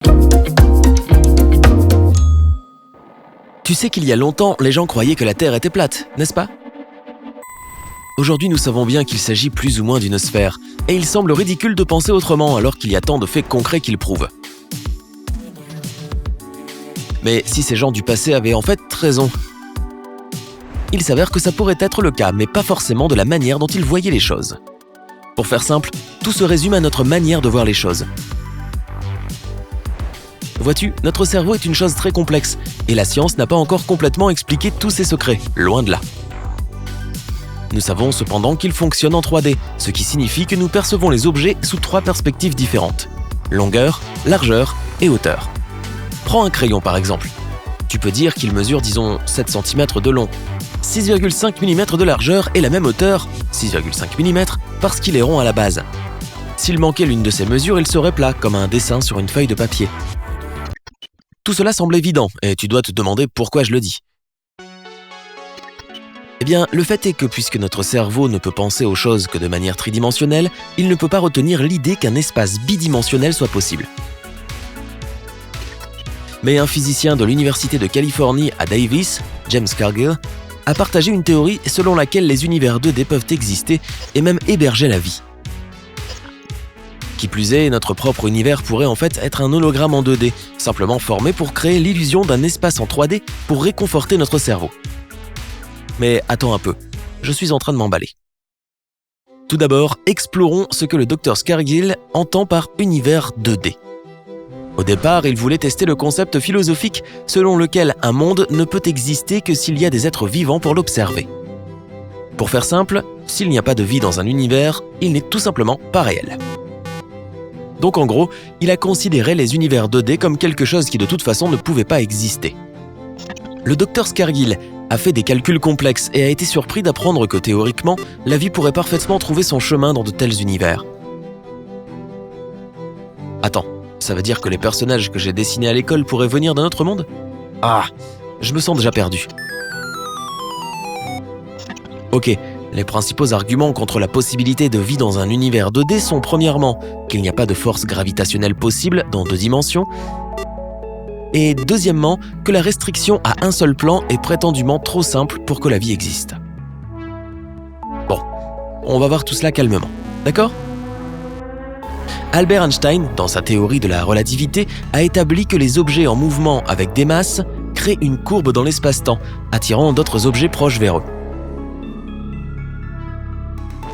Tu sais qu'il y a longtemps, les gens croyaient que la Terre était plate, n'est-ce pas ? Aujourd'hui, nous savons bien qu'il s'agit plus ou moins d'une sphère, et il semble ridicule de penser autrement alors qu'il y a tant de faits concrets qui le prouvent. Mais si ces gens du passé avaient en fait raison, il s'avère que ça pourrait être le cas, mais pas forcément de la manière dont ils voyaient les choses. Pour faire simple, tout se résume à notre manière de voir les choses. Vois-tu, notre cerveau est une chose très complexe, et la science n'a pas encore complètement expliqué tous ses secrets, loin de là. Nous savons cependant qu'il fonctionne en 3D, ce qui signifie que nous percevons les objets sous 3 perspectives différentes: longueur, largeur et hauteur. Prends un crayon par exemple. Tu peux dire qu'il mesure, disons, 7 cm de long, 6,5 mm de largeur et la même hauteur, 6,5 mm, parce qu'il est rond à la base. S'il manquait l'une de ces mesures, il serait plat, comme un dessin sur une feuille de papier. Tout cela semble évident, et tu dois te demander pourquoi je le dis. Eh bien, le fait est que puisque notre cerveau ne peut penser aux choses que de manière tridimensionnelle, il ne peut pas retenir l'idée qu'un espace bidimensionnel soit possible. Mais un physicien de l'Université de Californie à Davis, James Cargill, a partagé une théorie selon laquelle les univers 2D peuvent exister et même héberger la vie. Qui plus est, notre propre univers pourrait en fait être un hologramme en 2D, simplement formé pour créer l'illusion d'un espace en 3D pour réconforter notre cerveau. Mais attends un peu, je suis en train de m'emballer. Tout d'abord, explorons ce que le Dr Cargill entend par univers 2D. Au départ, il voulait tester le concept philosophique selon lequel un monde ne peut exister que s'il y a des êtres vivants pour l'observer. Pour faire simple, s'il n'y a pas de vie dans un univers, il n'est tout simplement pas réel. Donc en gros, il a considéré les univers 2D comme quelque chose qui de toute façon ne pouvait pas exister. Le Dr Cargill a fait des calculs complexes et a été surpris d'apprendre que théoriquement, la vie pourrait parfaitement trouver son chemin dans de tels univers. Attends, ça veut dire que les personnages que j'ai dessinés à l'école pourraient venir d'un autre monde ? Ah, je me sens déjà perdu. Ok, les principaux arguments contre la possibilité de vie dans un univers 2D sont premièrement qu'il n'y a pas de force gravitationnelle possible dans 2 dimensions, et deuxièmement que la restriction à un seul plan est prétendument trop simple pour que la vie existe. Bon, on va voir tout cela calmement, d'accord ? Albert Einstein, dans sa théorie de la relativité, a établi que les objets en mouvement avec des masses créent une courbe dans l'espace-temps, attirant d'autres objets proches vers eux.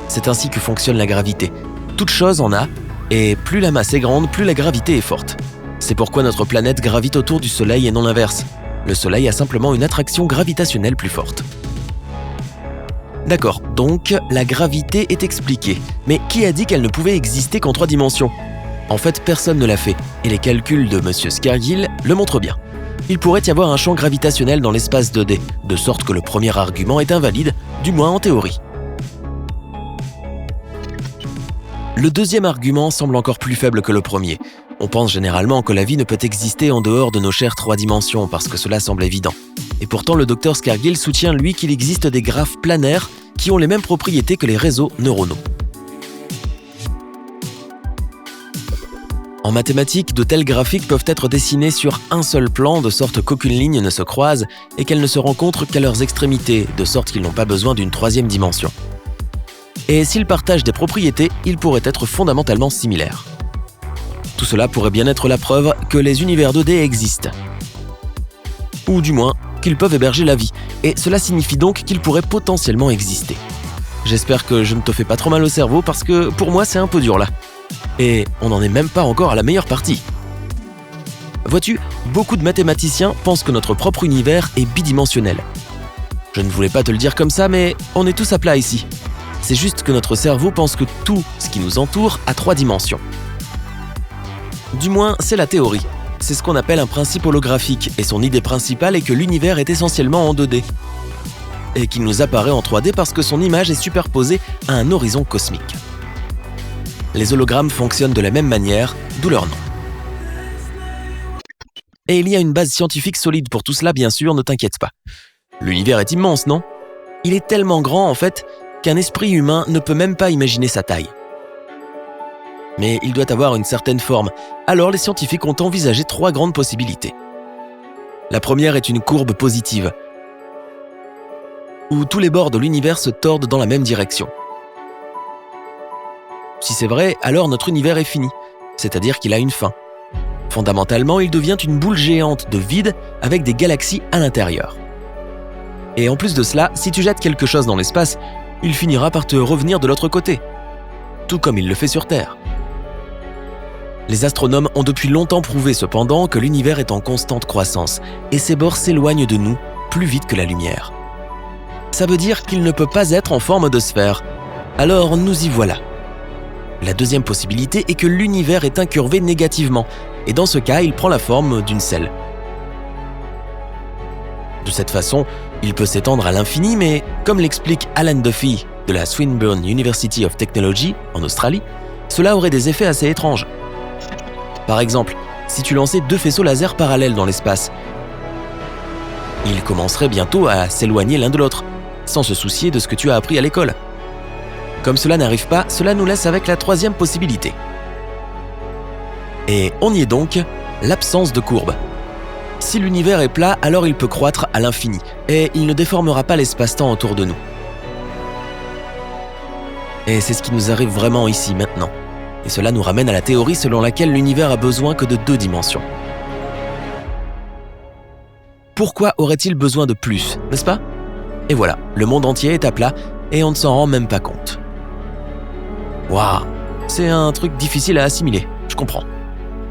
C'est ainsi que fonctionne la gravité. Toute chose en a, et plus la masse est grande, plus la gravité est forte. C'est pourquoi notre planète gravite autour du Soleil et non l'inverse. Le Soleil a simplement une attraction gravitationnelle plus forte. D'accord, donc la gravité est expliquée. Mais qui a dit qu'elle ne pouvait exister qu'en 3 dimensions ? En fait, personne ne l'a fait, et les calculs de M. Cargill le montrent bien. Il pourrait y avoir un champ gravitationnel dans l'espace 2D, de sorte que le premier argument est invalide, du moins en théorie. Le deuxième argument semble encore plus faible que le premier. On pense généralement que la vie ne peut exister en dehors de nos chères 3 dimensions parce que cela semble évident. Et pourtant, le Dr Cargill soutient, lui, qu'il existe des graphes planaires qui ont les mêmes propriétés que les réseaux neuronaux. En mathématiques, de tels graphiques peuvent être dessinés sur un seul plan de sorte qu'aucune ligne ne se croise et qu'elles ne se rencontrent qu'à leurs extrémités, de sorte qu'ils n'ont pas besoin d'une 3e dimension. Et s'ils partagent des propriétés, ils pourraient être fondamentalement similaires. Tout cela pourrait bien être la preuve que les univers 2D existent. Ou du moins, qu'ils peuvent héberger la vie, et cela signifie donc qu'ils pourraient potentiellement exister. J'espère que je ne te fais pas trop mal au cerveau parce que pour moi c'est un peu dur là. Et on n'en est même pas encore à la meilleure partie. Vois-tu, beaucoup de mathématiciens pensent que notre propre univers est bidimensionnel. Je ne voulais pas te le dire comme ça, mais on est tous à plat ici. C'est juste que notre cerveau pense que tout ce qui nous entoure a 3 dimensions. Du moins, c'est la théorie. C'est ce qu'on appelle un principe holographique, et son idée principale est que l'univers est essentiellement en 2D. Et qu'il nous apparaît en 3D parce que son image est superposée à un horizon cosmique. Les hologrammes fonctionnent de la même manière, d'où leur nom. Et il y a une base scientifique solide pour tout cela, bien sûr, ne t'inquiète pas. L'univers est immense, non ? Il est tellement grand, en fait, qu'un esprit humain ne peut même pas imaginer sa taille. mais il doit avoir une certaine forme. Alors les scientifiques ont envisagé 3 grandes possibilités. La première est une courbe positive, où tous les bords de l'univers se tordent dans la même direction. Si c'est vrai, alors notre univers est fini, c'est-à-dire qu'il a une fin. Fondamentalement, il devient une boule géante de vide avec des galaxies à l'intérieur. Et en plus de cela, si tu jettes quelque chose dans l'espace, il finira par te revenir de l'autre côté, tout comme il le fait sur Terre. Les astronomes ont depuis longtemps prouvé cependant que l'univers est en constante croissance et ses bords s'éloignent de nous plus vite que la lumière. Ça veut dire qu'il ne peut pas être en forme de sphère. Alors nous y voilà. La deuxième possibilité est que l'univers est incurvé négativement, et dans ce cas, il prend la forme d'une selle. De cette façon, il peut s'étendre à l'infini, mais comme l'explique Alan Duffy de la Swinburne University of Technology en Australie, cela aurait des effets assez étranges. Par exemple, si tu lançais 2 faisceaux laser parallèles dans l'espace, ils commenceraient bientôt à s'éloigner l'un de l'autre, sans se soucier de ce que tu as appris à l'école. Comme cela n'arrive pas, cela nous laisse avec la 3e possibilité. Et on y est donc, l'absence de courbe. Si l'univers est plat, alors il peut croître à l'infini, et il ne déformera pas l'espace-temps autour de nous. Et c'est ce qui nous arrive vraiment ici, maintenant. Et cela nous ramène à la théorie selon laquelle l'univers a besoin que de 2 dimensions. Pourquoi aurait-il besoin de plus, n'est-ce pas ? Et voilà, le monde entier est à plat, et on ne s'en rend même pas compte. Waouh, c'est un truc difficile à assimiler, je comprends.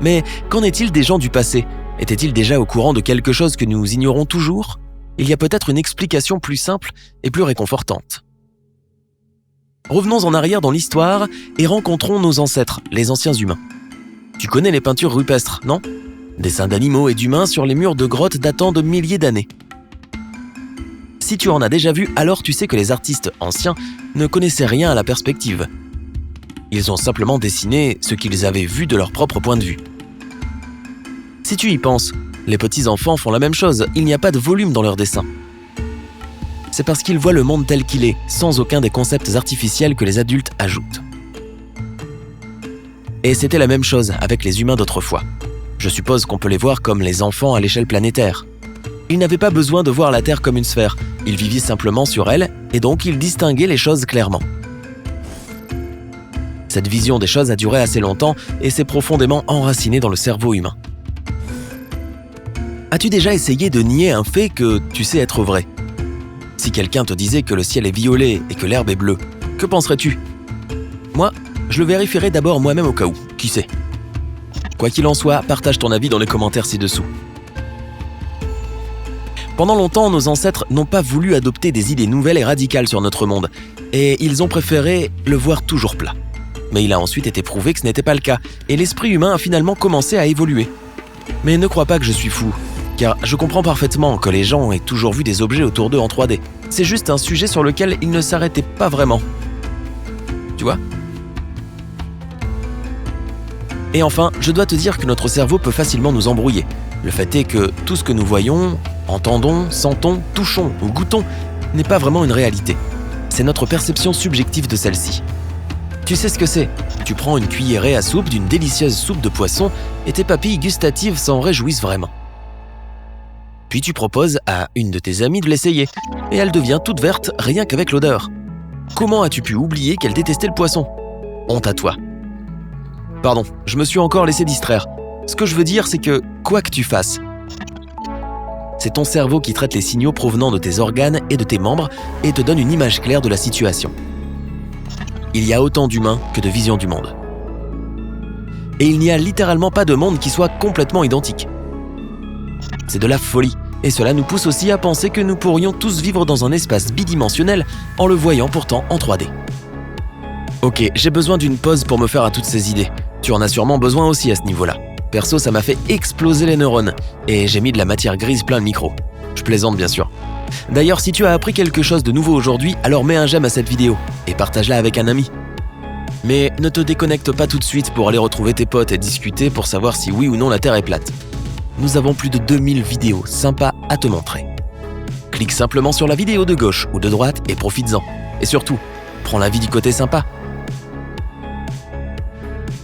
Mais qu'en est-il des gens du passé ? Étaient-ils déjà au courant de quelque chose que nous ignorons toujours ? Il y a peut-être une explication plus simple et plus réconfortante. Revenons en arrière dans l'histoire et rencontrons nos ancêtres, les anciens humains. Tu connais les peintures rupestres, non ? Dessins d'animaux et d'humains sur les murs de grottes datant de milliers d'années. Si tu en as déjà vu, alors tu sais que les artistes anciens ne connaissaient rien à la perspective. Ils ont simplement dessiné ce qu'ils avaient vu de leur propre point de vue. Si tu y penses, les petits-enfants font la même chose, il n'y a pas de volume dans leurs dessins. C'est parce qu'ils voient le monde tel qu'il est, sans aucun des concepts artificiels que les adultes ajoutent. Et c'était la même chose avec les humains d'autrefois. Je suppose qu'on peut les voir comme les enfants à l'échelle planétaire. Ils n'avaient pas besoin de voir la Terre comme une sphère, ils vivaient simplement sur elle, et donc ils distinguaient les choses clairement. Cette vision des choses a duré assez longtemps et s'est profondément enracinée dans le cerveau humain. As-tu déjà essayé de nier un fait que tu sais être vrai ? Si quelqu'un te disait que le ciel est violet et que l'herbe est bleue, que penserais-tu ? Moi, je le vérifierais d'abord moi-même au cas où, qui sait ? Quoi qu'il en soit, partage ton avis dans les commentaires ci-dessous. Pendant longtemps, nos ancêtres n'ont pas voulu adopter des idées nouvelles et radicales sur notre monde, et ils ont préféré le voir toujours plat. Mais il a ensuite été prouvé que ce n'était pas le cas, et l'esprit humain a finalement commencé à évoluer. Mais ne crois pas que je suis fou, car je comprends parfaitement que les gens aient toujours vu des objets autour d'eux en 3D. C'est juste un sujet sur lequel ils ne s'arrêtaient pas vraiment. Tu vois ? Et enfin, je dois te dire que notre cerveau peut facilement nous embrouiller. Le fait est que tout ce que nous voyons, entendons, sentons, touchons ou goûtons n'est pas vraiment une réalité. C'est notre perception subjective de celle-ci. Tu sais ce que c'est ? Tu prends une cuillerée à soupe d'une délicieuse soupe de poisson et tes papilles gustatives s'en réjouissent vraiment. Puis tu proposes à une de tes amies de l'essayer et elle devient toute verte rien qu'avec l'odeur. Comment as-tu pu oublier qu'elle détestait le poisson ? Honte à toi. Pardon, je me suis encore laissé distraire. Ce que je veux dire, c'est que, quoi que tu fasses, c'est ton cerveau qui traite les signaux provenant de tes organes et de tes membres et te donne une image claire de la situation. Il y a autant d'humains que de visions du monde. Et il n'y a littéralement pas de monde qui soit complètement identique. C'est de la folie, et cela nous pousse aussi à penser que nous pourrions tous vivre dans un espace bidimensionnel en le voyant pourtant en 3D. Ok, j'ai besoin d'une pause pour me faire à toutes ces idées. Tu en as sûrement besoin aussi à ce niveau-là. Perso, ça m'a fait exploser les neurones, et j'ai mis de la matière grise plein le micro. Je plaisante bien sûr. D'ailleurs, si tu as appris quelque chose de nouveau aujourd'hui, alors mets un j'aime à cette vidéo, et partage-la avec un ami. Mais ne te déconnecte pas tout de suite pour aller retrouver tes potes et discuter pour savoir si oui ou non la Terre est plate. Nous avons plus de 2000 vidéos sympas à te montrer. Clique simplement sur la vidéo de gauche ou de droite et profites-en. Et surtout, prends la vie du côté sympa.